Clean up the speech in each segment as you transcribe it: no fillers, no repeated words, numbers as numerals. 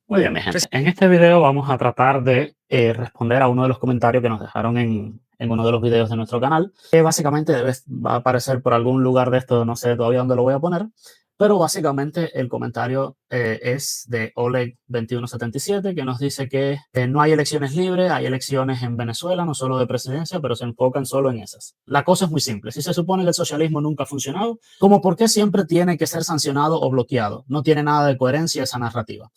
Muy bien, mi gente. En este video vamos a tratar de responder a uno de los comentarios que nos dejaron en uno de los videos de nuestro canal, que básicamente va a aparecer por algún lugar de esto, no sé todavía dónde lo voy a poner, pero básicamente el comentario es de Oleg2177, que nos dice que no hay elecciones libres, hay elecciones en Venezuela, no solo de presidencia, pero se enfocan solo en esas. La cosa es muy simple. Si se supone que el socialismo nunca ha funcionado, ¿cómo por qué siempre tiene que ser sancionado o bloqueado? No tiene nada de coherencia esa narrativa.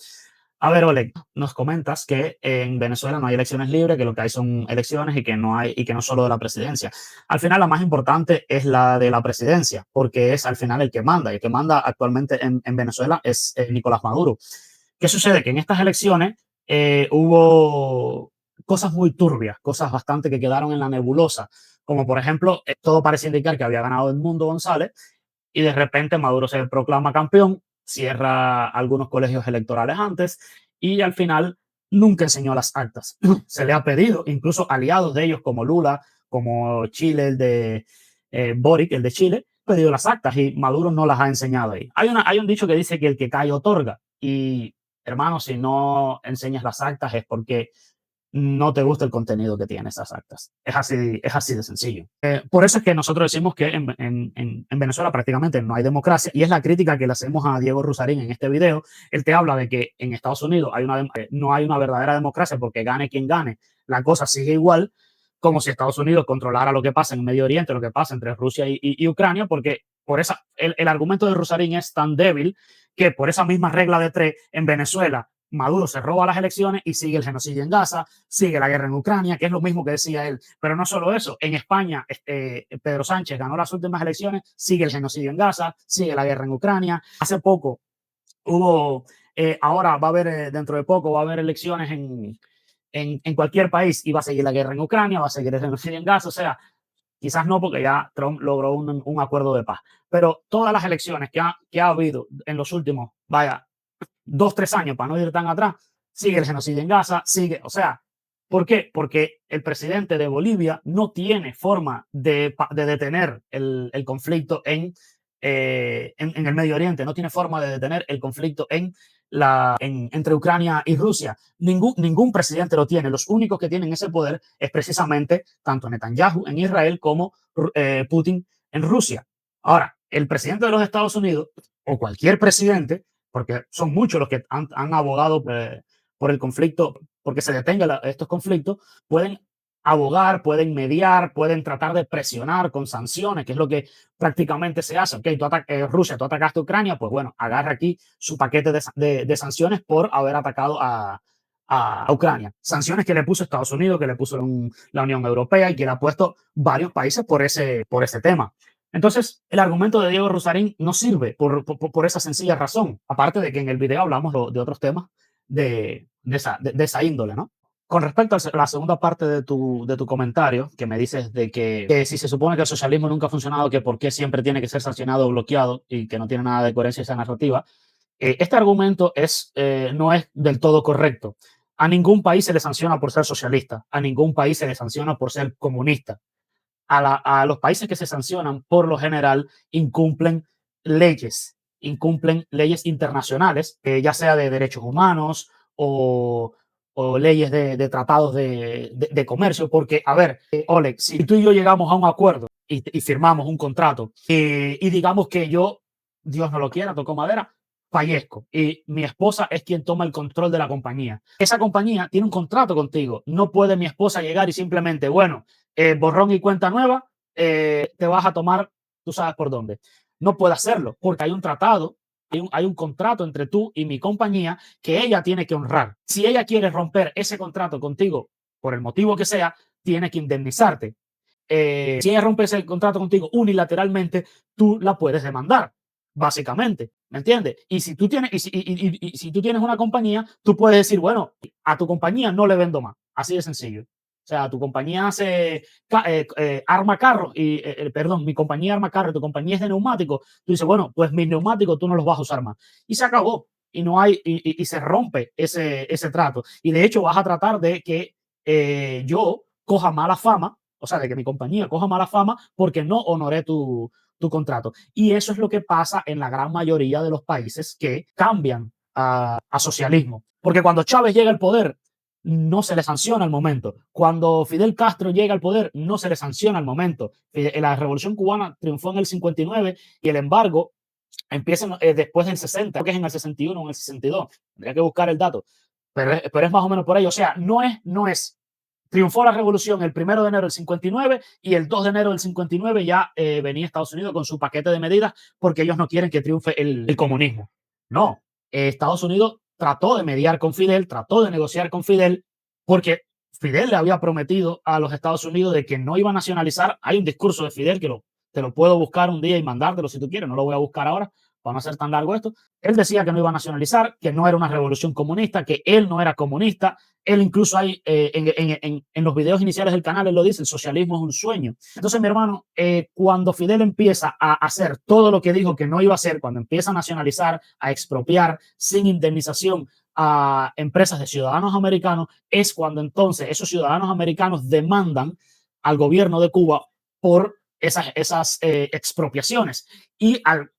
A ver, Oleg, nos comentas que en Venezuela no hay elecciones libres, que lo que hay son elecciones y que no solo de la presidencia. Al final, la más importante es la de la presidencia, porque es al final el que manda. Y el que manda actualmente en Venezuela es Nicolás Maduro. ¿Qué sucede? Que en estas elecciones hubo cosas muy turbias, cosas bastante que quedaron en la nebulosa, como por ejemplo, todo parece indicar que había ganado Edmundo González y de repente Maduro se proclama campeón, cierra algunos colegios electorales antes y al final nunca enseñó las actas. Se le ha pedido, incluso aliados de ellos como Lula, como Chile, el de Boric, el de Chile, ha pedido las actas y Maduro no las ha enseñado ahí. Hay un dicho que dice que el que cae otorga y hermano, si no enseñas las actas es porque no te gusta el contenido que tienen esas actas. Es así de sencillo. Por eso es que nosotros decimos que en Venezuela prácticamente no hay democracia y es la crítica que le hacemos a Diego Rusarín en este video. Él te habla de que en Estados Unidos no hay una verdadera democracia porque gane quien gane, la cosa sigue igual, como si Estados Unidos controlara lo que pasa en Medio Oriente, lo que pasa entre Rusia y Ucrania, porque el argumento de Rusarín es tan débil que por esa misma regla de tres en Venezuela Maduro se roba las elecciones y sigue el genocidio en Gaza, sigue la guerra en Ucrania, que es lo mismo que decía él. Pero no solo eso, en España Pedro Sánchez ganó las últimas elecciones, sigue el genocidio en Gaza, sigue la guerra en Ucrania. Hace poco hubo, ahora va a haber, dentro de poco va a haber elecciones en cualquier país y va a seguir la guerra en Ucrania, va a seguir el genocidio en Gaza. O sea, quizás no porque ya Trump logró un acuerdo de paz, pero todas las elecciones que ha habido en los últimos, vaya, 2, 3 años, para no ir tan atrás, sigue el genocidio en Gaza, sigue, o sea, ¿por qué? Porque el presidente de Bolivia no tiene forma de detener el conflicto en el Medio Oriente, no tiene forma de detener el conflicto entre Ucrania y Rusia. Ningún presidente lo tiene. Los únicos que tienen ese poder es precisamente tanto Netanyahu en Israel como Putin en Rusia. Ahora, el presidente de los Estados Unidos o cualquier presidente, porque son muchos los que han abogado por el conflicto, porque se detengan estos conflictos, pueden abogar, pueden mediar, pueden tratar de presionar con sanciones, que es lo que prácticamente se hace. Okay, Rusia, tú atacaste a Ucrania, pues bueno, agarra aquí su paquete de sanciones por haber atacado a Ucrania. Sanciones que le puso Estados Unidos, que le puso la Unión Europea y que le ha puesto varios países por ese tema. Entonces, el argumento de Diego Rusarín no sirve por esa sencilla razón, aparte de que en el video hablamos de otros temas de esa índole, ¿no? Con respecto a la segunda parte de tu comentario, que me dices de que si se supone que el socialismo nunca ha funcionado, que por qué siempre tiene que ser sancionado o bloqueado y que no tiene nada de coherencia esa narrativa, este argumento no es del todo correcto. A ningún país se le sanciona por ser socialista, a ningún país se le sanciona por ser comunista. A los países que se sancionan, por lo general, incumplen leyes internacionales, ya sea de derechos humanos o leyes de tratados de comercio, porque, a ver, Oleg, si tú y yo llegamos a un acuerdo y firmamos un contrato y digamos que yo, Dios no lo quiera, tocó madera, fallezco y mi esposa es quien toma el control de la compañía. Esa compañía tiene un contrato contigo. No puede mi esposa llegar y simplemente, bueno, borrón y cuenta nueva, te vas a tomar, tú sabes por dónde. No puede hacerlo porque hay un tratado, hay un contrato entre tú y mi compañía que ella tiene que honrar. Si ella quiere romper ese contrato contigo, por el motivo que sea, tiene que indemnizarte. Si ella rompe ese contrato contigo unilateralmente, tú la puedes demandar, básicamente, ¿me entiendes? Y si tú tienes una compañía, tú puedes decir, bueno, a tu compañía no le vendo más, así de sencillo. O sea, tu compañía arma carros perdón, mi compañía arma carros, tu compañía es de neumáticos. Tú dices, bueno, pues mis neumáticos tú no los vas a usar más. Y se acabó. Y no hay, y se rompe ese trato. Y de hecho vas a tratar de que yo coja mala fama, o sea, de que mi compañía coja mala fama porque no honoré tu contrato. Y eso es lo que pasa en la gran mayoría de los países que cambian a socialismo. Porque cuando Chávez llega al poder, no se le sanciona al momento. Cuando Fidel Castro llega al poder, no se le sanciona al momento. La revolución cubana triunfó en el 59 y el embargo empieza después del 60, creo que es en el 61 o en el 62. Tendría que buscar el dato, pero es más o menos por ahí. O sea, no es triunfó la revolución el 1 de enero del 59 y el 2 de enero del 59 ya venía Estados Unidos con su paquete de medidas porque ellos no quieren que triunfe el comunismo. No, Estados Unidos trató de mediar con Fidel, trató de negociar con Fidel porque Fidel le había prometido a los Estados Unidos de que no iba a nacionalizar. Hay un discurso de Fidel que te lo puedo buscar un día y mandártelo si tú quieres, no lo voy a buscar ahora para no hacer tan largo esto. Él decía que no iba a nacionalizar, que no era una revolución comunista, que él no era comunista. Él incluso hay en los videos iniciales del canal, él lo dice, el socialismo es un sueño. Entonces, mi hermano, cuando Fidel empieza a hacer todo lo que dijo que no iba a hacer, cuando empieza a nacionalizar, a expropiar sin indemnización a empresas de ciudadanos americanos, es cuando entonces esos ciudadanos americanos demandan al gobierno de Cuba por esas expropiaciones. Y al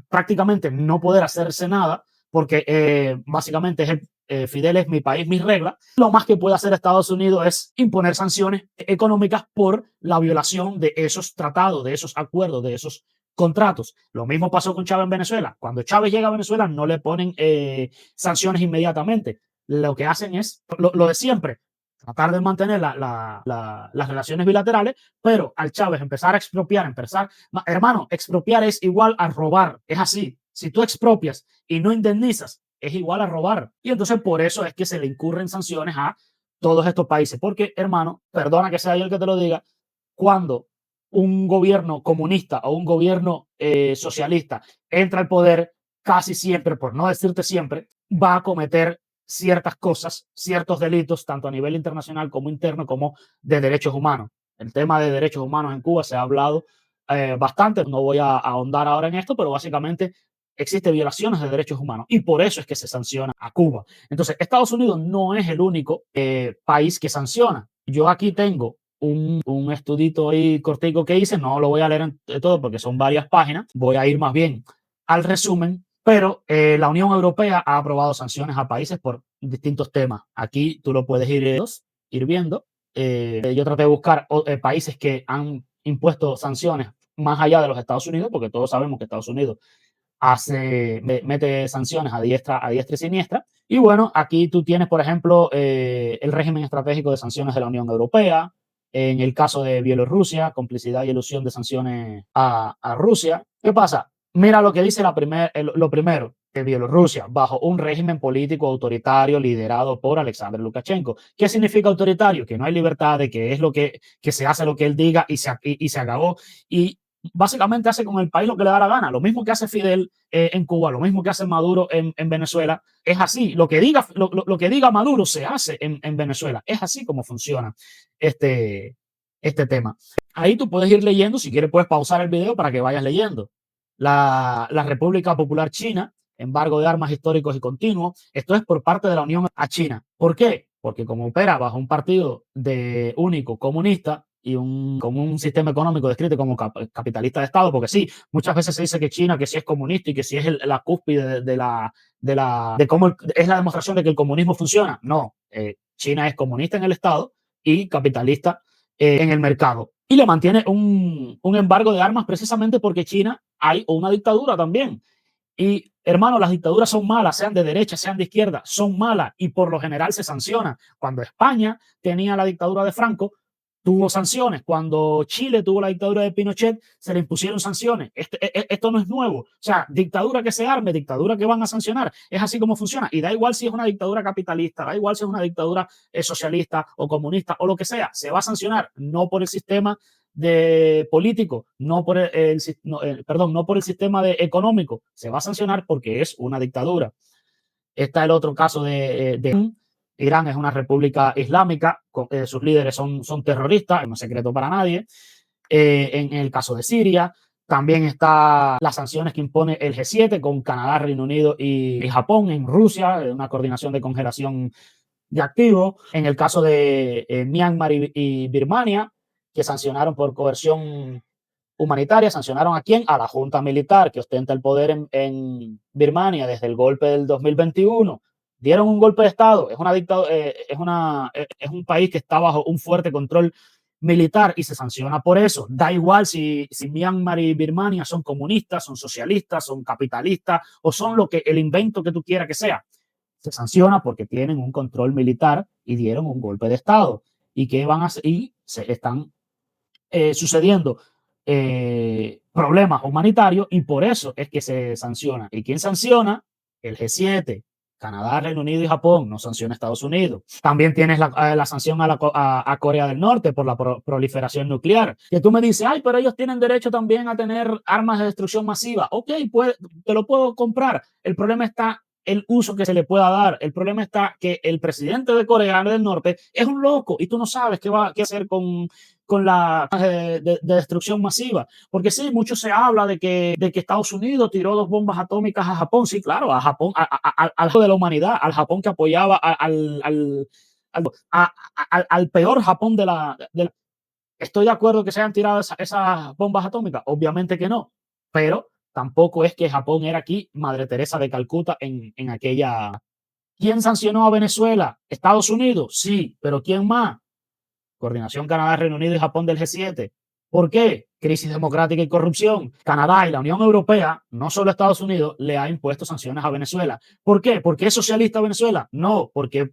prácticamente no poder hacerse nada, porque básicamente es Fidel es mi país, mis reglas, lo más que puede hacer Estados Unidos es imponer sanciones económicas por la violación de esos tratados, de esos acuerdos, de esos contratos. Lo mismo pasó con Chávez en Venezuela. Cuando Chávez llega a Venezuela no le ponen sanciones inmediatamente. Lo que hacen es lo de siempre, tratar de mantener las relaciones bilaterales, pero al Chávez empezar a expropiar, hermano, expropiar es igual a robar, es así. Si tú expropias y no indemnizas, es igual a robar. Y entonces por eso es que se le incurren sanciones a todos estos países. Porque, hermano, perdona que sea yo el que te lo diga, cuando un gobierno comunista o un gobierno socialista entra al poder, casi siempre, por no decirte siempre, va a cometer ciertas cosas, ciertos delitos, tanto a nivel internacional como interno, como de derechos humanos. El tema de derechos humanos en Cuba se ha hablado bastante, no voy a ahondar ahora en esto, pero básicamente existen violaciones de derechos humanos y por eso es que se sanciona a Cuba. Entonces, Estados Unidos no es el único país que sanciona. Yo aquí tengo un estudito ahí cortico que hice, no lo voy a leer en todo porque son varias páginas, voy a ir más bien al resumen, pero la Unión Europea ha aprobado sanciones a países por distintos temas. Aquí tú lo puedes ir viendo. Yo traté de buscar países que han impuesto sanciones más allá de los Estados Unidos, porque todos sabemos que Estados Unidos mete sanciones a diestra y siniestra. Y bueno, aquí tú tienes, por ejemplo, el régimen estratégico de sanciones de la Unión Europea. En el caso de Bielorrusia, complicidad y ilusión de sanciones a Rusia. ¿Qué pasa? Mira lo que dice lo primero, que Bielorrusia, bajo un régimen político autoritario liderado por Alexander Lukashenko. ¿Qué significa autoritario? Que no hay libertad, de que es que se hace lo que él diga y se acabó. Y básicamente hace con el país lo que le da la gana. Lo mismo que hace Fidel en Cuba, lo mismo que hace Maduro en Venezuela. Es así. Lo que diga Maduro se hace en Venezuela. Es así como funciona este tema. Ahí tú puedes ir leyendo. Si quieres, puedes pausar el video para que vayas leyendo. La República Popular China, embargo de armas históricos y continuos. Esto es por parte de la Unión a China. ¿Por qué? Porque como opera bajo un partido único comunista, y con un sistema económico descrito como capitalista de Estado, porque sí, muchas veces se dice que China, que sí es comunista y que sí es la cúspide de cómo es la demostración de que el comunismo funciona. No, China es comunista en el Estado y capitalista en el mercado. Y le mantiene un embargo de armas precisamente porque China hay una dictadura también. Y hermano, las dictaduras son malas, sean de derecha, sean de izquierda, son malas y por lo general se sanciona. Cuando España tenía la dictadura de Franco, tuvo sanciones. Cuando Chile tuvo la dictadura de Pinochet, se le impusieron sanciones. Esto no es nuevo. O sea, dictadura que se arme, dictadura que van a sancionar. Es así como funciona. Y da igual si es una dictadura capitalista, da igual si es una dictadura socialista o comunista o lo que sea. Se va a sancionar, no por el sistema de político, no por no por el sistema económico. Se va a sancionar porque es una dictadura. Está el otro caso de Irán es una república islámica, sus líderes son terroristas, no es secreto para nadie. En el caso de Siria, también está las sanciones que impone el G7 con Canadá, Reino Unido y Japón. En Rusia, una coordinación de congelación de activos. En el caso de Myanmar y Birmania, que sancionaron por coerción humanitaria. ¿Sancionaron a quién? A la junta militar que ostenta el poder en Birmania desde el golpe del 2021. Dieron un golpe de Estado. Es es un país que está bajo un fuerte control militar y se sanciona por eso. Da igual si Myanmar y Birmania son comunistas, son socialistas, son capitalistas o son el invento que tú quieras que sea. Se sanciona porque tienen un control militar y dieron un golpe de Estado. ¿Y qué van a hacer? Y se están sucediendo problemas humanitarios y por eso es que se sanciona. ¿Y quién sanciona? El G7. Canadá, Reino Unido y Japón, no sanciona Estados Unidos. También tienes la sanción a Corea del Norte por la proliferación nuclear. Que tú me dices, ay, pero ellos tienen derecho también a tener armas de destrucción masiva. Ok, pues te lo puedo comprar. El problema está el uso que se le pueda dar. El problema está que el presidente de Corea del Norte es un loco y tú no sabes qué hacer con la de destrucción masiva. Porque sí, mucho se habla de que Estados Unidos tiró 2 bombas atómicas a Japón. Sí, claro, a Japón, al de la humanidad, al Japón que apoyaba al peor Japón ¿Estoy de acuerdo que se hayan tirado esas bombas atómicas? Obviamente que no, pero tampoco es que Japón era aquí Madre Teresa de Calcuta en aquella... ¿Quién sancionó a Venezuela? ¿Estados Unidos? Sí, pero ¿quién más? Coordinación Canadá, Reino Unido y Japón del G7. ¿Por qué? Crisis democrática y corrupción. Canadá y la Unión Europea, no solo Estados Unidos, le ha impuesto sanciones a Venezuela. ¿Por qué? ¿Porque es socialista Venezuela? No, porque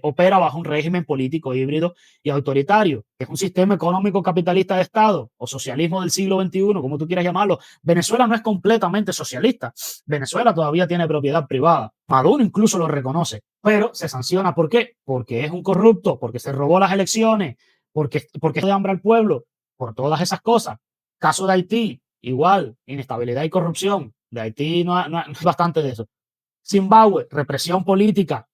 opera bajo un régimen político híbrido y autoritario. Es un sistema económico capitalista de Estado o socialismo del siglo XXI, como tú quieras llamarlo. Venezuela no es completamente socialista. Venezuela todavía tiene propiedad privada. Maduro incluso lo reconoce, pero se sanciona. ¿Por qué? Porque es un corrupto, porque se robó las elecciones, porque de hambre al pueblo, por todas esas cosas. Caso de Haití, igual, inestabilidad y corrupción. De Haití no hay bastante de eso. Zimbabue, represión política.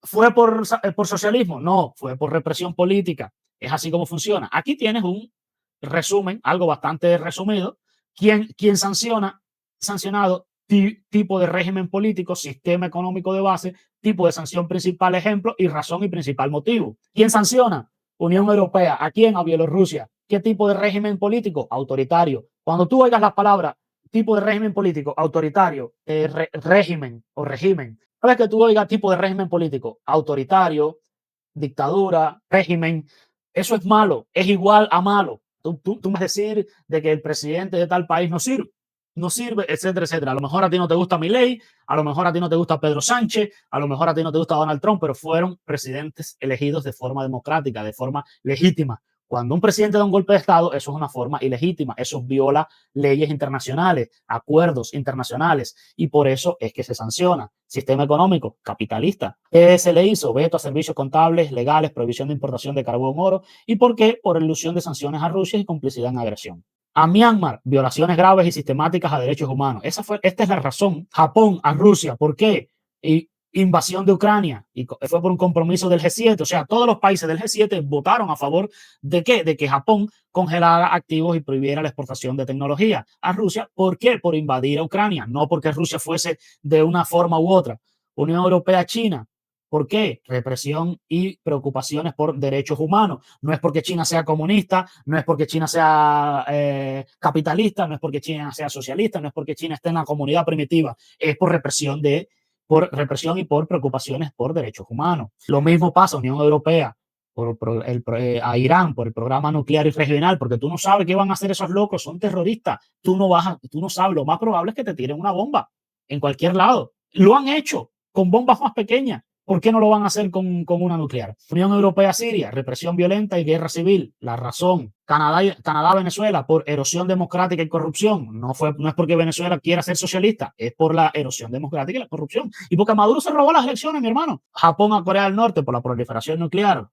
¿Fue por socialismo? No, fue por represión política. Es así como funciona. Aquí tienes un resumen, algo bastante resumido. ¿Quién sancionado? Tipo de régimen político, sistema económico de base, tipo de sanción principal, ejemplo, y razón y principal motivo. ¿Quién sanciona? Unión Europea. ¿A quién? A Bielorrusia. ¿Qué tipo de régimen político? Autoritario. Cuando tú oigas las palabras tipo de régimen político, autoritario, régimen o régimen, cada vez que tú oigas tipo de régimen político, autoritario, dictadura, régimen, eso es malo, es igual a malo. Tú vas a decir de que el presidente de tal país no sirve, etcétera, etcétera. A lo mejor a ti no te gusta Milei, a lo mejor a ti no te gusta Pedro Sánchez, a lo mejor a ti no te gusta Donald Trump, pero fueron presidentes elegidos de forma democrática, de forma legítima. Cuando un presidente da un golpe de Estado, eso es una forma ilegítima, eso viola leyes internacionales, acuerdos internacionales, y por eso es que se sanciona. Sistema económico capitalista. ¿Qué se le hizo? Veto a servicios contables, legales, prohibición de importación de carbón, oro. ¿Y por qué? Por ilusión de sanciones a Rusia y complicidad en agresión. A Myanmar, violaciones graves y sistemáticas a derechos humanos. Esta es la razón. Japón, a Rusia. ¿Por qué? Y invasión de Ucrania. Y fue por un compromiso del G7. O sea, todos los países del G7 votaron a favor de ¿qué? De que Japón congelara activos y prohibiera la exportación de tecnología a Rusia. ¿Por qué? Por invadir a Ucrania. No porque Rusia fuese de una forma u otra. Unión Europea, China. ¿Por qué? Represión y preocupaciones por derechos humanos. No es porque China sea comunista, no es porque China sea capitalista, no es porque China sea socialista, no es porque China esté en la comunidad primitiva, es por represión y por preocupaciones por derechos humanos. Lo mismo pasa a Unión Europea, a Irán por el programa nuclear y regional, porque tú no sabes qué van a hacer esos locos, son terroristas. Tú no sabes, lo más probable es que te tiren una bomba en cualquier lado. Lo han hecho con bombas más pequeñas. ¿Por qué no lo van a hacer con una nuclear? Unión Europea-Siria, represión violenta y guerra civil. La razón. Canadá-Venezuela por erosión democrática y corrupción. No es porque Venezuela quiera ser socialista, es por la erosión democrática y la corrupción. Y porque Maduro se robó las elecciones, mi hermano. Japón a Corea del Norte por la proliferación nuclear.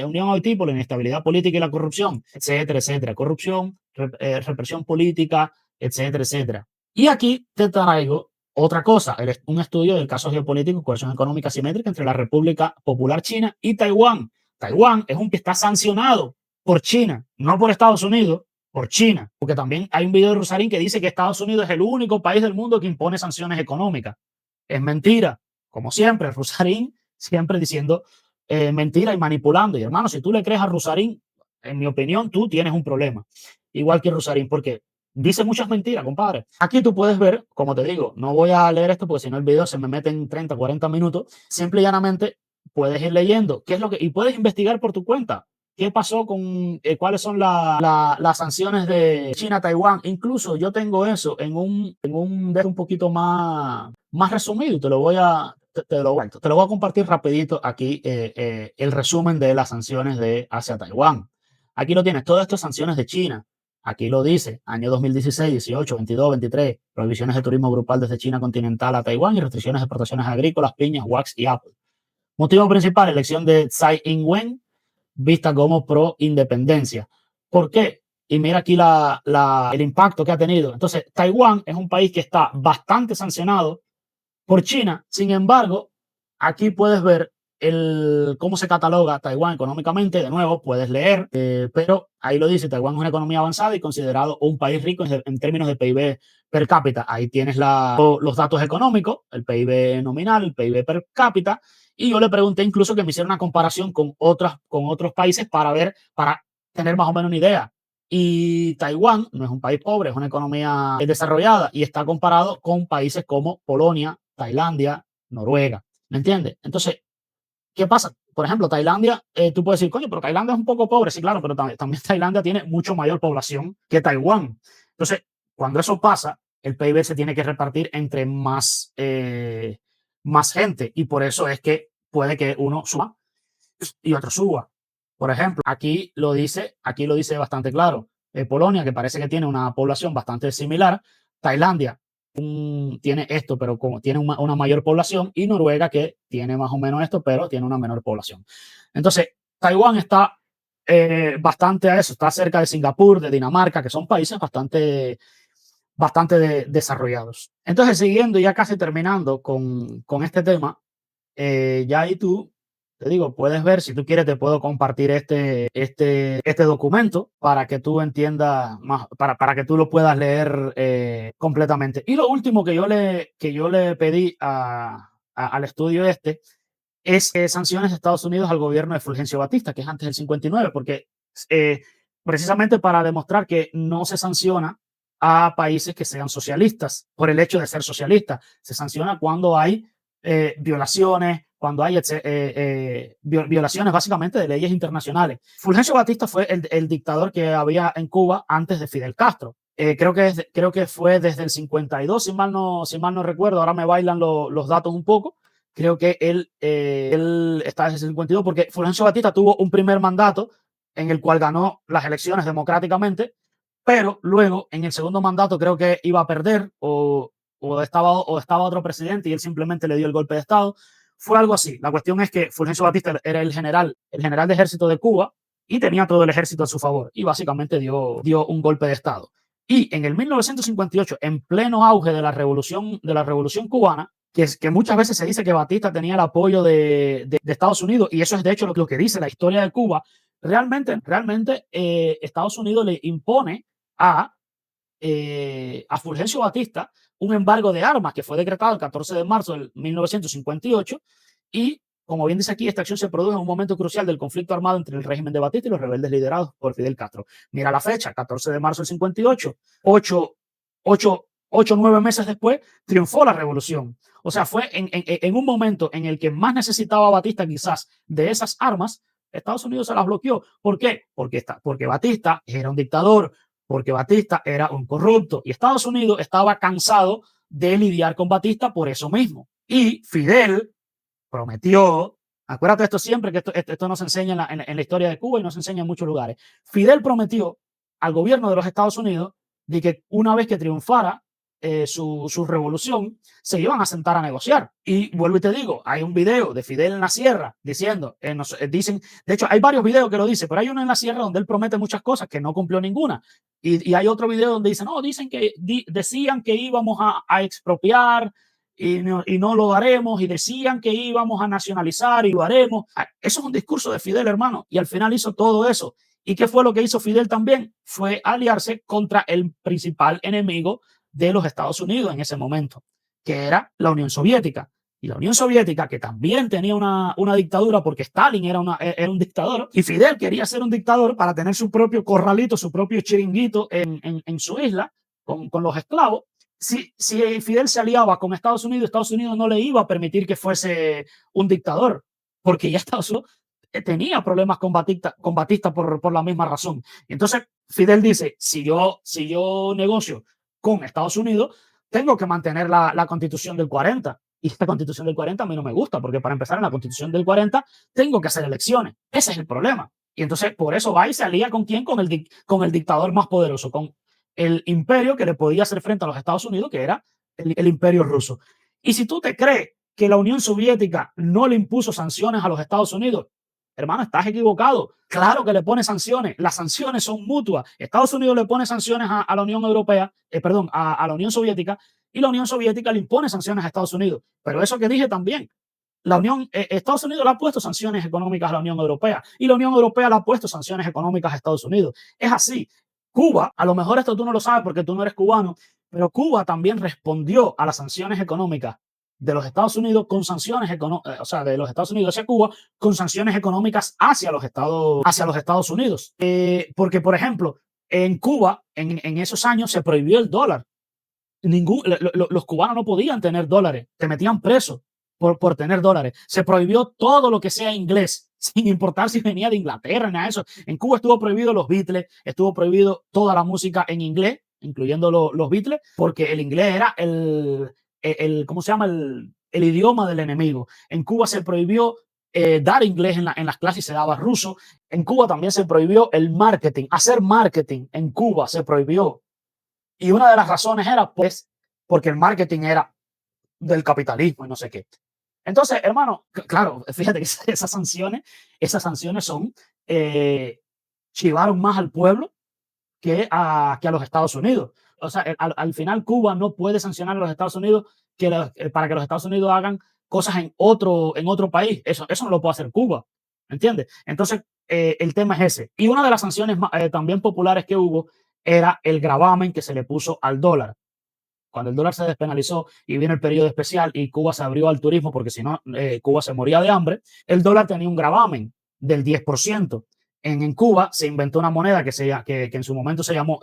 Unión a Haití por la inestabilidad política y la corrupción, etcétera, etcétera. Corrupción, represión política, etcétera, etcétera. Y aquí te traigo otra cosa, un estudio del caso geopolítico y cohesión económica simétrica entre la República Popular China y Taiwán. Taiwán es un que está sancionado por China, no por Estados Unidos, por China. Porque también hay un video de Rosarín que dice que Estados Unidos es el único país del mundo que impone sanciones económicas. Es mentira. Como siempre, Rosarín siempre diciendo mentira y manipulando. Y hermano, si tú le crees a Rosarín, en mi opinión, tú tienes un problema. igual que Rusarín, porque dice muchas mentiras, compadre. Aquí tú puedes ver, como te digo, no voy a leer esto porque si no el video se me mete en 30, 40 minutos. Simple y llanamente puedes ir leyendo qué es lo que, y puedes investigar por tu cuenta. ¿Qué pasó con cuáles son las sanciones de China a Taiwán? Incluso yo tengo eso en un de un poquito más resumido y te lo voy a compartir rapidito aquí, el resumen de las sanciones de hacia Taiwán. Aquí lo tienes, todas estas sanciones de China. Aquí lo dice, año 2016, 18, 22, 23, prohibiciones de turismo grupal desde China continental a Taiwán y restricciones de exportaciones agrícolas, piñas, wax y apple. Motivo principal, elección de Tsai Ing-wen, vista como pro independencia. ¿Por qué? Y mira aquí el impacto que ha tenido. Entonces, Taiwán es un país que está bastante sancionado por China. Sin embargo, aquí puedes ver cómo se cataloga Taiwán económicamente. De nuevo, puedes leer, pero ahí lo dice, Taiwán es una economía avanzada y considerado un país rico en términos de PIB per cápita. Ahí tienes los datos económicos, el PIB nominal, el PIB per cápita. Y yo le pregunté incluso que me hiciera una comparación con otros países para tener más o menos una idea. Y Taiwán no es un país pobre, es una economía desarrollada y está comparado con países como Polonia, Tailandia, Noruega. ¿Me entiendes? Entonces, ¿qué pasa? Por ejemplo, Tailandia, tú puedes decir, coño, pero Tailandia es un poco pobre. Sí, claro, pero también Tailandia tiene mucho mayor población que Taiwán. Entonces, cuando eso pasa, el PIB se tiene que repartir entre más gente y por eso es que puede que uno suba y otro suba. Por ejemplo, aquí lo dice bastante claro. Polonia, que parece que tiene una población bastante similar. Tailandia tiene esto, pero como tiene una mayor población. Y Noruega, que tiene más o menos esto, pero tiene una menor población. Entonces, Taiwán está bastante a eso. Está cerca de Singapur, de Dinamarca, que son países bastante desarrollados. Entonces, siguiendo, ya casi terminando con este tema, ya ahí tú, te digo, puedes ver, si tú quieres, te puedo compartir este documento para que tú entiendas más, para que tú lo puedas leer completamente. Y lo último que yo le pedí al estudio es sanciones de Estados Unidos al gobierno de Fulgencio Batista, que es antes del 59, porque eh, precisamente para demostrar que no se sanciona a países que sean socialistas por el hecho de ser socialistas. Se sanciona cuando hay violaciones, cuando hay violaciones básicamente de leyes internacionales. Fulgencio Batista fue el dictador que había en Cuba antes de Fidel Castro. Creo que fue desde el 52, si mal no recuerdo, ahora me bailan los datos un poco. Creo que él está desde el 52 porque Fulgencio Batista tuvo un primer mandato en el cual ganó las elecciones democráticamente, pero luego en el segundo mandato creo que iba a perder o estaba otro presidente y él simplemente le dio el golpe de Estado. Fue algo así. La cuestión es que Fulgencio Batista era el general de ejército de Cuba y tenía todo el ejército a su favor y básicamente dio un golpe de Estado. Y en el 1958, en pleno auge de la revolución cubana, que muchas veces se dice que Batista tenía el apoyo de Estados Unidos, y eso es de hecho lo que dice la historia de Cuba. Realmente Estados Unidos le impone a Fulgencio Batista un embargo de armas que fue decretado el 14 de marzo de 1958 y, como bien dice aquí, esta acción se produjo en un momento crucial del conflicto armado entre el régimen de Batista y los rebeldes liderados por Fidel Castro. Mira la fecha, 14 de marzo del 58, 9 meses después, triunfó la revolución. O sea, fue en un momento en el que más necesitaba Batista quizás de esas armas, Estados Unidos se las bloqueó. ¿Por qué? Porque Batista era un dictador, porque Batista era un corrupto y Estados Unidos estaba cansado de lidiar con Batista por eso mismo. Y Fidel prometió, acuérdate de esto siempre, que esto no se enseña en la historia de Cuba y no se enseña en muchos lugares. Fidel prometió al gobierno de los Estados Unidos de que una vez que triunfara su revolución, se iban a sentar a negociar. Y vuelvo y te digo, hay un video de Fidel en la sierra diciendo, dicen, de hecho hay varios videos que lo dicen, pero hay uno en la sierra donde él promete muchas cosas que no cumplió ninguna. Y hay otro video donde dicen, no, decían que íbamos a expropiar y no lo haremos, y decían que íbamos a nacionalizar y lo haremos. Eso es un discurso de Fidel, hermano, y al final hizo todo eso. ¿Y qué fue lo que hizo Fidel también? Fue aliarse contra el principal enemigo de los Estados Unidos en ese momento, que era la Unión Soviética. Y la Unión Soviética, que también tenía una dictadura, porque Stalin era un dictador, y Fidel quería ser un dictador para tener su propio corralito, su propio chiringuito en su isla, con los esclavos. Si Fidel se aliaba con Estados Unidos no le iba a permitir que fuese un dictador, porque ya Estados Unidos tenía problemas con Batista por la misma razón. Y entonces Fidel dice, si yo negocio con Estados Unidos, tengo que mantener la constitución del 40. Y esta constitución del 40 a mí no me gusta, porque para empezar en la constitución del 40 tengo que hacer elecciones. Ese es el problema. Y entonces por eso va y se alía con quién, con el dictador más poderoso, con el imperio que le podía hacer frente a los Estados Unidos, que era el imperio ruso. Y si tú te crees que la Unión Soviética no le impuso sanciones a los Estados Unidos, hermano, estás equivocado. Claro que le pone sanciones. Las sanciones son mutuas. Estados Unidos le pone sanciones a la Unión Europea, perdón, a la Unión Soviética, y la Unión Soviética le impone sanciones a Estados Unidos. Pero eso que dije también, Estados Unidos le ha puesto sanciones económicas a la Unión Europea y la Unión Europea le ha puesto sanciones económicas a Estados Unidos. Es así. Cuba, a lo mejor esto tú no lo sabes porque tú no eres cubano, pero Cuba también respondió a las sanciones económicas de los Estados Unidos con sanciones económicas, o sea, de los Estados Unidos hacia Cuba con sanciones económicas hacia los Estados Unidos. Porque, por ejemplo, en Cuba, en esos años se prohibió el dólar. Los cubanos no podían tener dólares, te metían preso por tener dólares. Se prohibió todo lo que sea inglés, sin importar si venía de Inglaterra, nada de eso. En Cuba estuvo prohibido los Beatles, estuvo prohibido toda la música en inglés, incluyendo los Beatles, porque el inglés era ¿cómo se llama? El idioma del enemigo. En Cuba se prohibió dar inglés en las clases, se daba ruso. En Cuba también se prohibió el marketing, hacer marketing en Cuba se prohibió. Y una de las razones era, pues, porque el marketing era del capitalismo y no sé qué. Entonces, hermano, claro, fíjate que esas sanciones chivaron más al pueblo que a los Estados Unidos. O sea, al final Cuba no puede sancionar a los Estados Unidos para que los Estados Unidos hagan cosas en otro país. Eso no lo puede hacer Cuba, ¿entiendes? Entonces, el tema es ese. Y una de las sanciones también populares que hubo era el gravamen que se le puso al dólar. Cuando el dólar se despenalizó y vino el periodo especial y Cuba se abrió al turismo porque si no, Cuba se moría de hambre, el dólar tenía un gravamen del 10%. En Cuba se inventó una moneda que en su momento se llamó...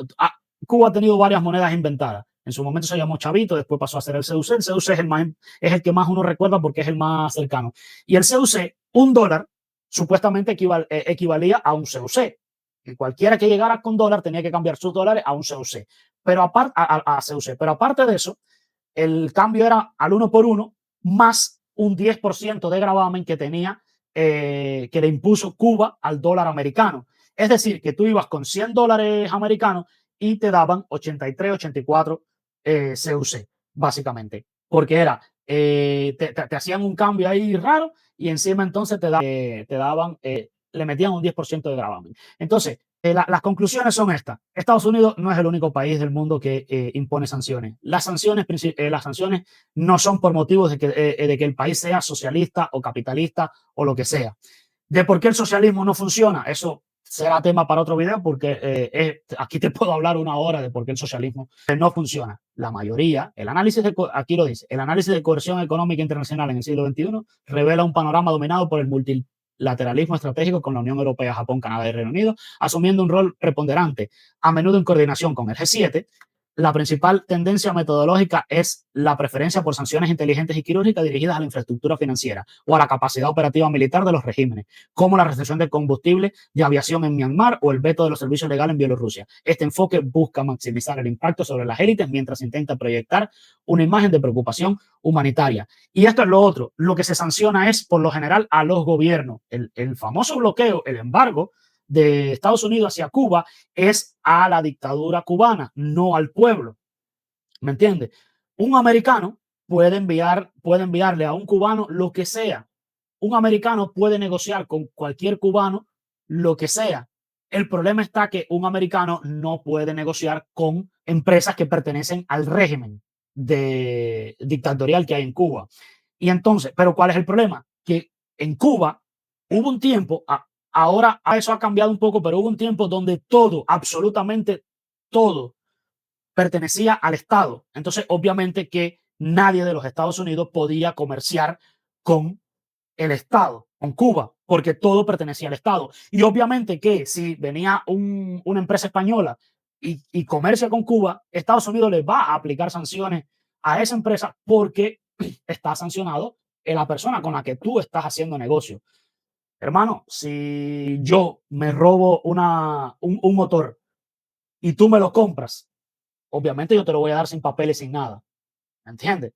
Cuba ha tenido varias monedas inventadas. En su momento se llamó Chavito, después pasó a ser el CUC. El CUC es el que más uno recuerda porque es el más cercano. Y el CUC, un dólar, supuestamente equivalía a un CUC. Y cualquiera que llegara con dólar tenía que cambiar sus dólares a un CUC. Pero aparte de eso, el cambio era al 1 por 1 más un 10% de gravamen que le impuso Cuba al dólar americano. Es decir, que tú ibas con 100 dólares americanos y te daban 83, 84 CUC, básicamente. Porque te hacían un cambio ahí raro y encima entonces le metían un 10% de gravamen. Entonces, las conclusiones son estas. Estados Unidos no es el único país del mundo que impone sanciones. Las sanciones no son por motivos de que el país sea socialista o capitalista o lo que sea. De por qué el socialismo no funciona, eso será tema para otro video porque aquí te puedo hablar una hora de por qué el socialismo no funciona. La mayoría, aquí lo dice, el análisis de coerción económica internacional en el siglo XXI revela un panorama dominado por el multilateralismo estratégico con la Unión Europea, Japón, Canadá y Reino Unido, asumiendo un rol preponderante, a menudo en coordinación con el G7. La principal tendencia metodológica es la preferencia por sanciones inteligentes y quirúrgicas dirigidas a la infraestructura financiera o a la capacidad operativa militar de los regímenes, como la restricción de combustible de aviación en Myanmar o el veto de los servicios legales en Bielorrusia. Este enfoque busca maximizar el impacto sobre las élites mientras intenta proyectar una imagen de preocupación humanitaria. Y esto es lo otro. Lo que se sanciona es, por lo general, a los gobiernos. El famoso bloqueo, el embargo de Estados Unidos hacia Cuba es a la dictadura cubana, no al pueblo. ¿Me entiendes? Un americano puede enviarle a un cubano lo que sea. Un americano puede negociar con cualquier cubano lo que sea. El problema está que un americano no puede negociar con empresas que pertenecen al régimen dictatorial que hay en Cuba. Y entonces, ¿pero cuál es el problema? Que en Cuba hubo un tiempo, ahora eso ha cambiado un poco, pero hubo un tiempo donde todo, absolutamente todo, pertenecía al Estado. Entonces, obviamente que nadie de los Estados Unidos podía comerciar con el Estado, con Cuba, porque todo pertenecía al Estado. Y obviamente que si venía una empresa española y comercia con Cuba, Estados Unidos le va a aplicar sanciones a esa empresa porque está sancionado en la persona con la que tú estás haciendo negocio. Hermano, si yo me robo un motor y tú me lo compras, obviamente yo te lo voy a dar sin papeles, sin nada. ¿Me entiendes?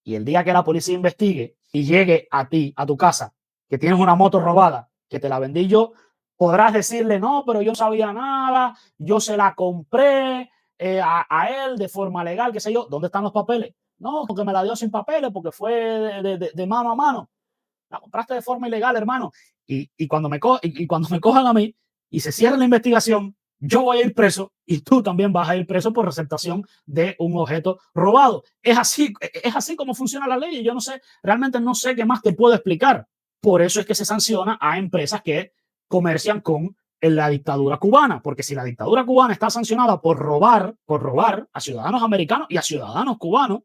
Y el día que la policía investigue y llegue a ti, a tu casa, que tienes una moto robada, que te la vendí yo, podrás decirle, no, pero yo no sabía nada, yo se la compré a él de forma legal, qué sé yo. ¿Dónde están los papeles? No, porque me la dio sin papeles, porque fue de mano a mano. La compraste de forma ilegal, hermano. Y cuando me cojan a mí y se cierre la investigación, yo voy a ir preso y tú también vas a ir preso por receptación de un objeto robado. Es así como funciona la ley. Yo no sé, realmente no sé qué más te puedo explicar. Por eso es que se sanciona a empresas que comercian con la dictadura cubana, porque si la dictadura cubana está sancionada por robar a ciudadanos americanos y a ciudadanos cubanos,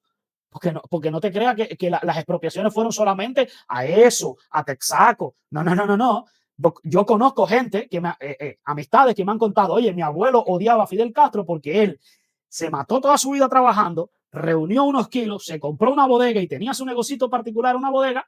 porque no te creas que las expropiaciones fueron solamente a eso, a Texaco. No, no, no, no, no. Yo conozco gente, amistades que me han contado, oye, mi abuelo odiaba a Fidel Castro porque él se mató toda su vida trabajando, reunió unos kilos, se compró una bodega y tenía su negocito particular, una bodega.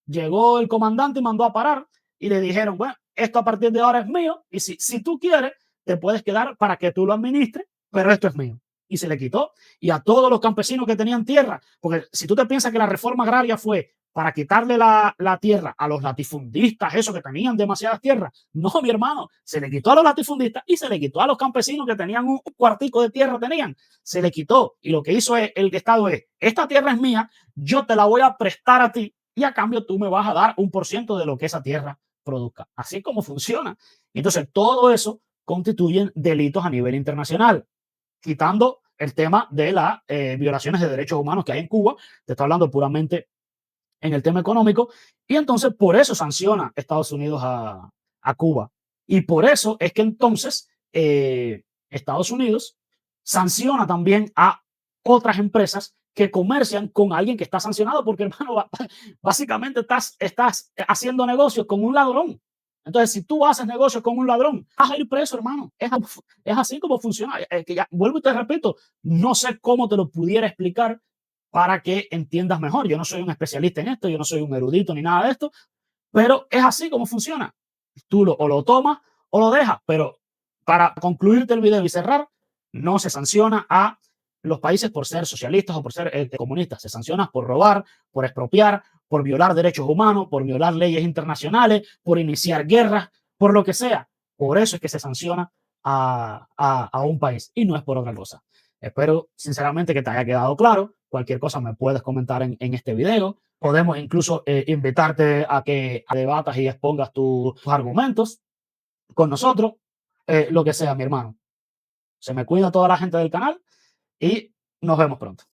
Llegó el comandante y mandó a parar y le dijeron, bueno, esto a partir de ahora es mío y si tú quieres, te puedes quedar para que tú lo administres, pero esto es mío. Y se le quitó. Y a todos los campesinos que tenían tierra, porque si tú te piensas que la reforma agraria fue para quitarle la tierra a los latifundistas, esos que tenían demasiadas tierras, no, mi hermano, se le quitó a los latifundistas y se le quitó a los campesinos que tenían un cuartico de tierra, se le quitó. Y lo que hizo el Estado es, esta tierra es mía, yo te la voy a prestar a ti y a cambio tú me vas a dar 1% de lo que esa tierra produzca. Así como funciona. Entonces, todo eso constituyen delitos a nivel internacional, quitando el tema de las violaciones de derechos humanos que hay en Cuba. Te estoy hablando puramente en el tema económico. Y entonces, por eso sanciona Estados Unidos a Cuba. Y por eso es que entonces Estados Unidos sanciona también a otras empresas que comercian con alguien que está sancionado, porque hermano, básicamente estás haciendo negocios con un ladrón. Entonces, si tú haces negocios con un ladrón, vas a ir preso, hermano. Es así como funciona. Que ya, vuelvo y te repito, no sé cómo te lo pudiera explicar para que entiendas mejor. Yo no soy un especialista en esto, yo no soy un erudito ni nada de esto, pero es así como funciona. Tú o lo tomas o lo dejas, pero para concluirte el video y cerrar, no se sanciona a los países por ser socialistas o por ser comunistas. Se sanciona por robar, por expropiar, por violar derechos humanos, por violar leyes internacionales, por iniciar guerras, por lo que sea. Por eso es que se sanciona a un país y no es por otra cosa. Espero sinceramente que te haya quedado claro. Cualquier cosa me puedes comentar en este video. Podemos incluso invitarte a que debatas y expongas tus argumentos con nosotros, lo que sea, mi hermano. Se me cuida toda la gente del canal y nos vemos pronto.